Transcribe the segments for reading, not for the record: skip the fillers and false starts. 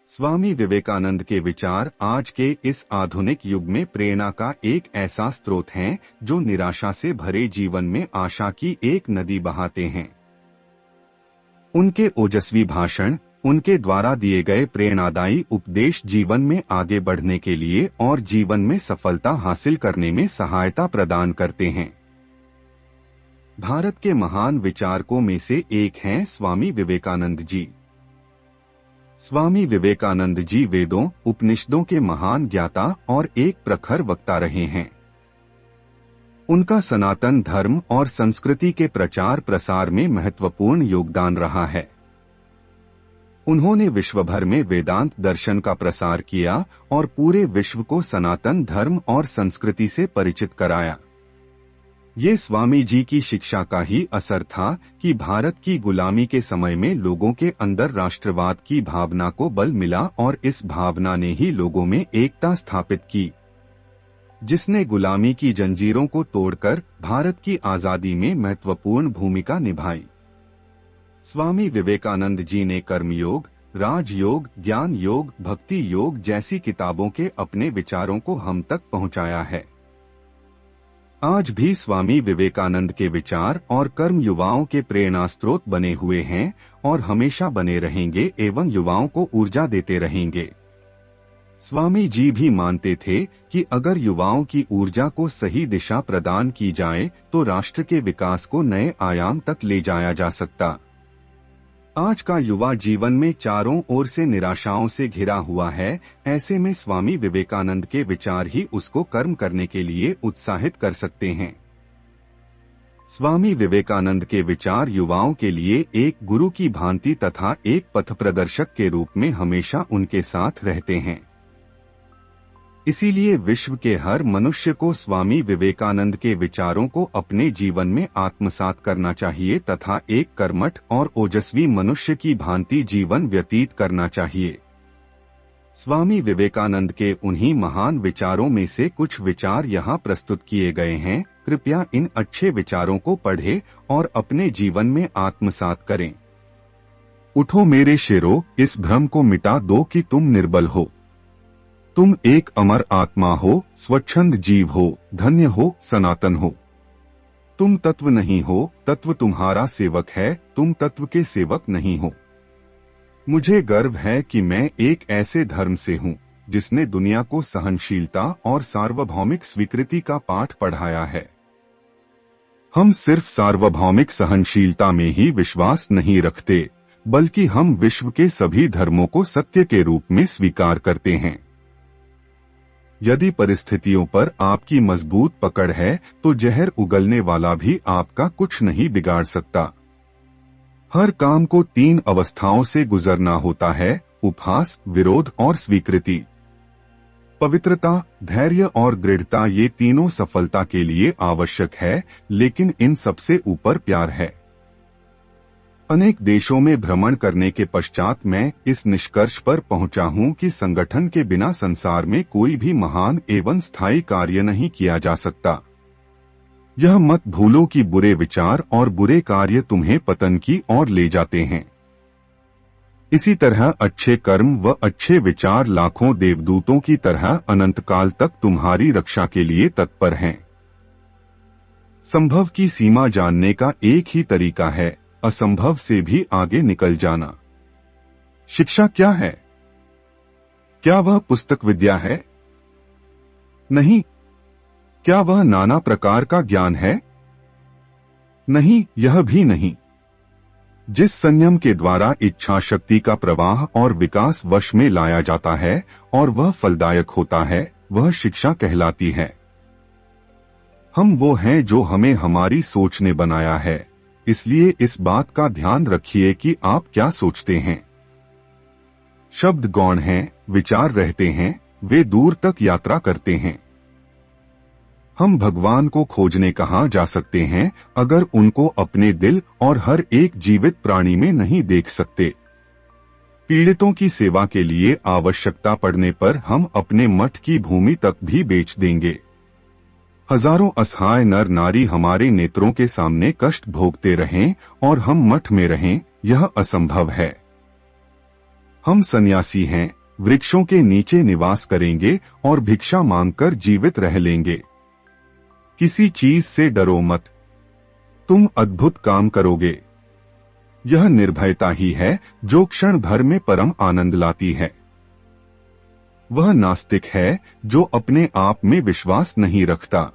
स्वामी विवेकानंद के विचार आज के इस आधुनिक युग में प्रेरणा का एक ऐसा स्रोत हैं जो निराशा से भरे जीवन में आशा की एक नदी बहाते हैं। उनके ओजस्वी भाषण, उनके द्वारा दिए गए प्रेरणादायी उपदेश जीवन में आगे बढ़ने के लिए और जीवन में सफलता हासिल करने में सहायता प्रदान करते हैं। भारत के महान विचारकों में से एक हैं स्वामी विवेकानंद जी। स्वामी विवेकानंद जी वेदों, उपनिषदों के महान ज्ञाता और एक प्रखर वक्ता रहे हैं। उनका सनातन धर्म और संस्कृति के प्रचार प्रसार में महत्वपूर्ण योगदान रहा है। उन्होंने विश्व भर में वेदांत दर्शन का प्रसार किया और पूरे विश्व को सनातन धर्म और संस्कृति से परिचित कराया। ये स्वामी जी की शिक्षा का ही असर था कि भारत की गुलामी के समय में लोगों के अंदर राष्ट्रवाद की भावना को बल मिला और इस भावना ने ही लोगों में एकता स्थापित की, जिसने गुलामी की जंजीरों को तोड़कर भारत की आजादी में महत्वपूर्ण भूमिका निभाई। स्वामी विवेकानंद जी ने कर्मयोग, राजयोग, ज्ञान योग, भक्ति योग जैसी किताबों के अपने विचारों को हम तक पहुंचाया है। आज भी स्वामी विवेकानंद के विचार और कर्म युवाओं के प्रेरणा स्रोत बने हुए हैं और हमेशा बने रहेंगे एवं युवाओं को ऊर्जा देते रहेंगे। स्वामी जी भी मानते थे कि अगर युवाओं की ऊर्जा को सही दिशा प्रदान की जाए तो राष्ट्र के विकास को नए आयाम तक ले जाया जा सकता। आज का युवा जीवन में चारों ओर से निराशाओं से घिरा हुआ है। ऐसे में स्वामी विवेकानंद के विचार ही उसको कर्म करने के लिए उत्साहित कर सकते हैं। स्वामी विवेकानंद के विचार युवाओं के लिए एक गुरु की भांति तथा एक पथप्रदर्शक के रूप में हमेशा उनके साथ रहते हैं। इसीलिए विश्व के हर मनुष्य को स्वामी विवेकानंद के विचारों को अपने जीवन में आत्मसात करना चाहिए तथा एक कर्मठ और ओजस्वी मनुष्य की भांति जीवन व्यतीत करना चाहिए। स्वामी विवेकानंद के उन्हीं महान विचारों में से कुछ विचार यहाँ प्रस्तुत किए गए हैं। कृपया इन अच्छे विचारों को पढ़ें और अपने जीवन में आत्मसात करें। उठो मेरे शेरों, इस भ्रम को मिटा दो कि तुम निर्बल हो। तुम एक अमर आत्मा हो, स्वच्छंद जीव हो, धन्य हो, सनातन हो। तुम तत्व नहीं हो, तत्व तुम्हारा सेवक है, तुम तत्व के सेवक नहीं हो। मुझे गर्व है कि मैं एक ऐसे धर्म से हूँ जिसने दुनिया को सहनशीलता और सार्वभौमिक स्वीकृति का पाठ पढ़ाया है। हम सिर्फ सार्वभौमिक सहनशीलता में ही विश्वास नहीं रखते, बल्कि हम विश्व के सभी धर्मों को सत्य के रूप में स्वीकार करते हैं। यदि परिस्थितियों पर आपकी मजबूत पकड़ है तो जहर उगलने वाला भी आपका कुछ नहीं बिगाड़ सकता। हर काम को 3 अवस्थाओं से गुजरना होता है: उपहास, विरोध और स्वीकृति। पवित्रता, धैर्य और दृढ़ता ये तीनों सफलता के लिए आवश्यक है, लेकिन इन सबसे ऊपर प्यार है। अनेक देशों में भ्रमण करने के पश्चात मैं इस निष्कर्ष पर पहुंचा हूं कि संगठन के बिना संसार में कोई भी महान एवं स्थायी कार्य नहीं किया जा सकता। यह मत भूलो कि बुरे विचार और बुरे कार्य तुम्हें पतन की ओर ले जाते हैं। इसी तरह अच्छे कर्म व अच्छे विचार लाखों देवदूतों की तरह अनंत काल तक तुम्हारी रक्षा के लिए तत्पर हैं। संभव की सीमा जानने का एक ही तरीका है: असंभव से भी आगे निकल जाना। शिक्षा क्या है? क्या वह पुस्तक विद्या है? नहीं। क्या वह नाना प्रकार का ज्ञान है? नहीं, यह भी नहीं। जिस संयम के द्वारा इच्छा शक्ति का प्रवाह और विकास वश में लाया जाता है और वह फलदायक होता है, वह शिक्षा कहलाती है। हम वो हैं जो हमें हमारी सोच ने बनाया है, इसलिए इस बात का ध्यान रखिए कि आप क्या सोचते हैं। शब्द गौण हैं, विचार रहते हैं, वे दूर तक यात्रा करते हैं। हम भगवान को खोजने कहाँ जा सकते हैं अगर उनको अपने दिल और हर एक जीवित प्राणी में नहीं देख सकते। पीड़ितों की सेवा के लिए आवश्यकता पड़ने पर हम अपने मठ की भूमि तक भी बेच देंगे। हजारों असहाय नर नारी हमारे नेत्रों के सामने कष्ट भोगते रहें और हम मठ में रहें, यह असंभव है। हम सन्यासी हैं, वृक्षों के नीचे निवास करेंगे और भिक्षा मांगकर जीवित रह लेंगे। किसी चीज से डरो मत, तुम अद्भुत काम करोगे। यह निर्भयता ही है जो क्षण भर में परम आनंद लाती है। वह नास्तिक है जो अपने आप में विश्वास नहीं रखता।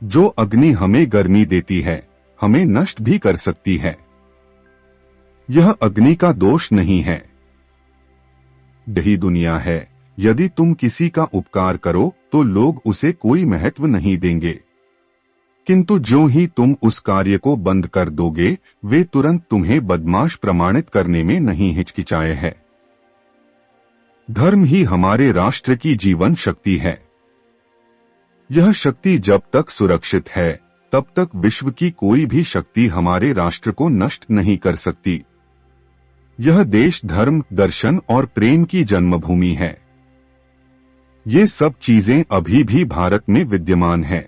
जो अग्नि हमें गर्मी देती है, हमें नष्ट भी कर सकती है। यह अग्नि का दोष नहीं है। यही दुनिया है। यदि तुम किसी का उपकार करो तो लोग उसे कोई महत्व नहीं देंगे, किंतु ज्यों ही तुम उस कार्य को बंद कर दोगे, वे तुरंत तुम्हें बदमाश प्रमाणित करने में नहीं हिचकिचाए हैं। धर्म ही हमारे राष्ट्र की जीवन शक्ति है। यह शक्ति जब तक सुरक्षित है, तब तक विश्व की कोई भी शक्ति हमारे राष्ट्र को नष्ट नहीं कर सकती। यह देश धर्म, दर्शन और प्रेम की जन्मभूमि है। ये सब चीजें अभी भी भारत में विद्यमान है।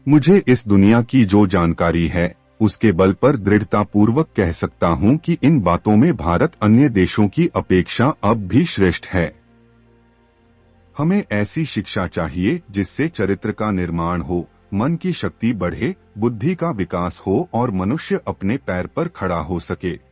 मुझे इस दुनिया की जो जानकारी है, उसके बल पर दृढ़तापूर्वक कह सकता हूं कि इन बातों में भारत अन्य देशों की अपेक्षा अब भी श्रेष्ठ है। हमें ऐसी शिक्षा चाहिए जिससे चरित्र का निर्माण हो, मन की शक्ति बढ़े, बुद्धि का विकास हो और मनुष्य अपने पैर पर खड़ा हो सके।